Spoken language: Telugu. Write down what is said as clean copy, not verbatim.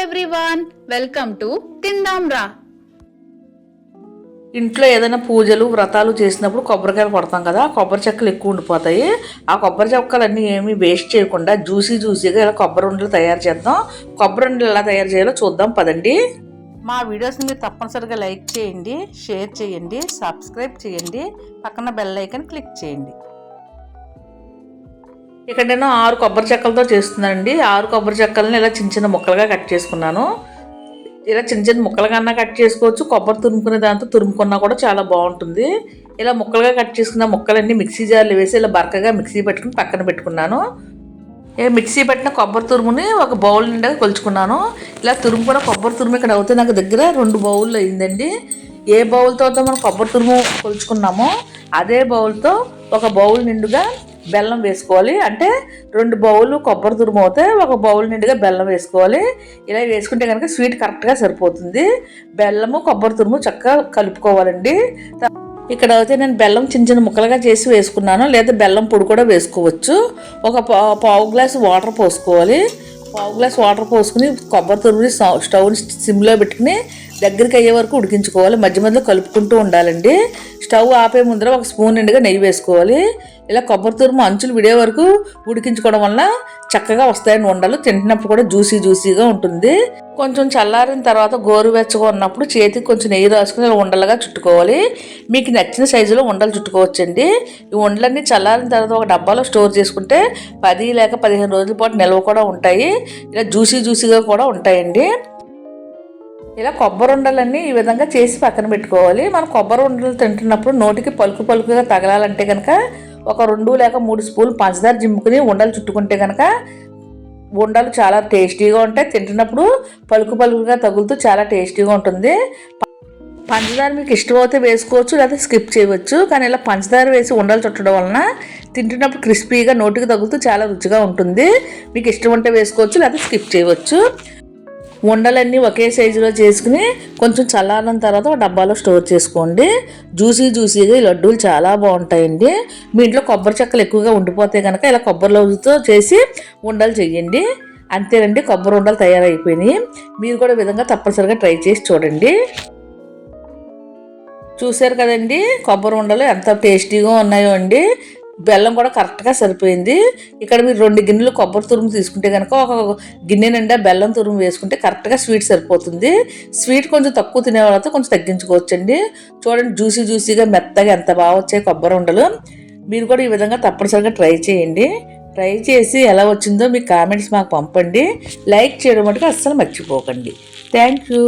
ఎవ్రీవన్, వెల్కమ్ టు తిందాం రా. ఇంట్లో ఏదైనా పూజలు వ్రతాలు చేసినప్పుడు కొబ్బరికాయలు కొడతాం కదా, కొబ్బరి చెక్కలు ఎక్కువ ఉండిపోతాయి. ఆ కొబ్బరి చెక్కలన్నీ ఏమీ వేస్ట్ చేయకుండా జ్యూసీగా ఇలా కొబ్బరి ఉండలు తయారు చేద్దాం. కొబ్బరి ఉండలు ఎలా తయారు చేయాలో చూద్దాం పదండి. మా వీడియోస్ని మీరు తప్పనిసరిగా లైక్ చేయండి, షేర్ చేయండి, సబ్స్క్రైబ్ చేయండి, పక్కన బెల్ ఐకాన్ క్లిక్ చేయండి. ఇక్కడ నేను 6 కొబ్బరి చెక్కలతో చేస్తున్నానండి. 6 కొబ్బరి చెక్కలను ఇలా చిన్న చిన్న ముక్కలుగా కట్ చేసుకున్నాను. ఇలా చిన్న చిన్న ముక్కలుగా కట్ చేసుకోవచ్చు, కొబ్బరి తురుముకునే దాంతో తురుముకున్నా కూడా చాలా బాగుంటుంది. ఇలా ముక్కలుగా కట్ చేసుకున్న ముక్కలన్నీ మిక్సీ జార్లో వేసి ఇలా బరకగా మిక్సీ పెట్టుకుని పక్కన పెట్టుకున్నాను. మిక్సీ పెట్టిన కొబ్బరి తురుముని ఒక బౌల్ నిండా కొలుచుకున్నాను. ఇలా తురుముకున్న కొబ్బరి తురుము ఇక్కడ అవుతే నాకు దగ్గర 2 బౌళ్ళు అయిందండి. ఏ బౌల్తో మనం కొబ్బరి తురుము కొలుచుకున్నామో అదే బౌల్తో ఒక బౌల్ నిండుగా బెల్లం వేసుకోవాలి. అంటే 2 బౌళ్ళు కొబ్బరి తురుము అవుతే ఒక బౌల్ నిండుగా బెల్లం వేసుకోవాలి. ఇలా వేసుకుంటే కనుక స్వీట్ కరెక్ట్గా సరిపోతుంది. బెల్లము కొబ్బరి తురుము చక్కగా కలుపుకోవాలండి. ఇక్కడ అయితే నేను బెల్లం చిన్న చిన్న ముక్కలుగా చేసి వేసుకున్నాను, లేదా బెల్లం పొడి కూడా వేసుకోవచ్చు. ఒక పావు గ్లాసు వాటర్ పోసుకోవాలి. పావు గ్లాస్ వాటర్ పోసుకుని కొబ్బరి తురుముని స్టవ్ని సిమ్లో పెట్టుకుని దగ్గరికి అయ్యే వరకు ఉడికించుకోవాలి. మధ్య మధ్యలో కలుపుకుంటూ ఉండాలండి. స్టవ్ ఆపే ముందర ఒక స్పూన్ నిండుగా నెయ్యి వేసుకోవాలి. ఇలా కొబ్బరి తురుము అంచులు విడే వరకు ఉడికించుకోవడం వల్ల చక్కగా వస్తాయని ఉండలు. తింటున్నప్పుడు కూడా జ్యూసీగా ఉంటుంది. కొంచెం చల్లారిన తర్వాత గోరువెచ్చగా ఉన్నప్పుడు చేతికి కొంచెం నెయ్యి రాసుకుని ఇలా ఉండలుగా చుట్టుకోవాలి. మీకు నచ్చిన సైజులో ఉండలు చుట్టుకోవచ్చండి. ఈ ఉండలన్నీ చల్లారిన తర్వాత ఒక డబ్బాలో స్టోర్ చేసుకుంటే 10 లేక 15 రోజుల పాటు నిల్వ కూడా ఉంటాయి. ఇలా జ్యూసీగా కూడా ఉంటాయండి. ఇలా కొబ్బరి ఉండలన్నీ ఈ విధంగా చేసి పక్కన పెట్టుకోవాలి. మనం కొబ్బరి ఉండలు తింటున్నప్పుడు నోటికి పలుకుగా తగలాలంటే కనుక ఒక 2 లేక 3 స్పూన్లు పంచదార జిమ్ముకుని ఉండలు చుట్టుకుంటే కనుక ఉండలు చాలా టేస్టీగా ఉంటాయి. తింటున్నప్పుడు పలుకుగా తగులుతూ చాలా టేస్టీగా ఉంటుంది. పంచదార మీకు ఇష్టమైతే వేసుకోవచ్చు, లేదా స్కిప్ చేయవచ్చు. కానీ ఇలా పంచదార వేసి ఉండలు చుట్టడం వలన తింటున్నప్పుడు క్రిస్పీగా నోటికి తగులుతూ చాలా రుచిగా ఉంటుంది. మీకు ఇష్టం ఉంటే వేసుకోవచ్చు, లేదా స్కిప్ చేయవచ్చు. ఉండలన్నీ ఒకే సైజులో చేసుకుని కొంచెం చల్లారిన తర్వాత ఒక డబ్బాలో స్టోర్ చేసుకోండి. జ్యూసీగా ఈ లడ్డూలు చాలా బాగుంటాయండి. మీ ఇంట్లో కొబ్బరి చెక్కలు ఎక్కువగా ఉండిపోతే కనుక ఇలా కొబ్బరి లడ్డుతో చేసి ఉండలు చేయండి. అంతేనండి, కొబ్బరి ఉండలు తయారైపోయినాయి. మీరు కూడా ఈ విధంగా తప్పనిసరిగా ట్రై చేసి చూడండి. చూసారు కదండి కొబ్బరి ఉండలు ఎంత టేస్టీగా ఉన్నాయో అండి. బెల్లం కూడా కరెక్ట్గా సరిపోయింది. ఇక్కడ మీరు 2 గిన్నెలు కొబ్బరి తురుము తీసుకుంటే కనుక ఒక గిన్నె నిండా బెల్లం తురుము వేసుకుంటే కరెక్ట్గా స్వీట్ సరిపోతుంది. స్వీట్ కొంచెం తక్కువ తినే వాళ్ళతో కొంచెం తగ్గించుకోవచ్చండి. చూడండి జ్యూసీగా మెత్తగా ఎంత బాగా వచ్చాయి కొబ్బరి ఉండలు. మీరు కూడా ఈ విధంగా తప్పనిసరిగా ట్రై చేయండి. ట్రై చేసి ఎలా వచ్చిందో మీ కామెంట్స్ మాకు పంపండి. లైక్ చేయడం మటుకు అస్సలు మర్చిపోకండి. Thank you.